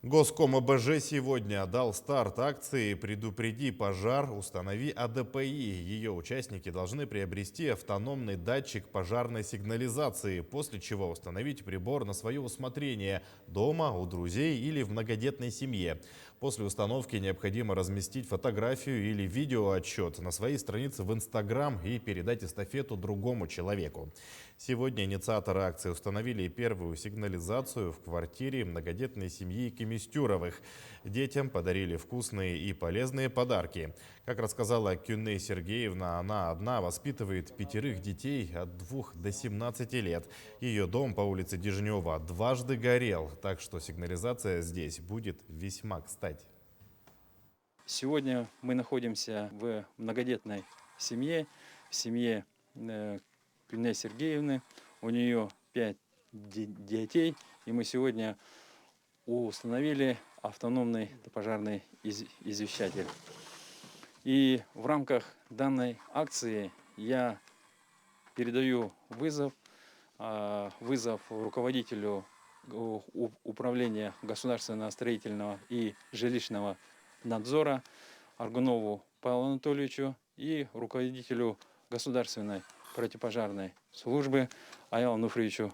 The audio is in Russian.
Госком ОБЖ сегодня дал старт акции «Предупреди пожар, установи АДПИ». Ее участники должны приобрести автономный датчик пожарной сигнализации, после чего установить прибор на свое усмотрение дома, у друзей или в многодетной семье. После установки необходимо разместить фотографию или видеоотчет на своей странице в Инстаграм и передать эстафету другому человеку. Сегодня инициаторы акции установили первую сигнализацию в квартире многодетной семьи Кеместюровых. Детям подарили вкусные и полезные подарки. Как рассказала Кюней Сергеевна, она одна воспитывает 5 детей от 2 до 17 лет. Ее дом по улице Дежнева дважды горел, так что сигнализация здесь будет весьма кстати. Сегодня мы находимся в многодетной семье, в семье Кюней Сергеевны. У нее 5 детей, и мы сегодня установили автономный пожарный извещатель. И в рамках данной акции я передаю вызов руководителю управления государственного строительного и жилищного надзора Аргунову Павлу Анатольевичу и руководителю государственной противопожарной службы Аялу Нуфриевичу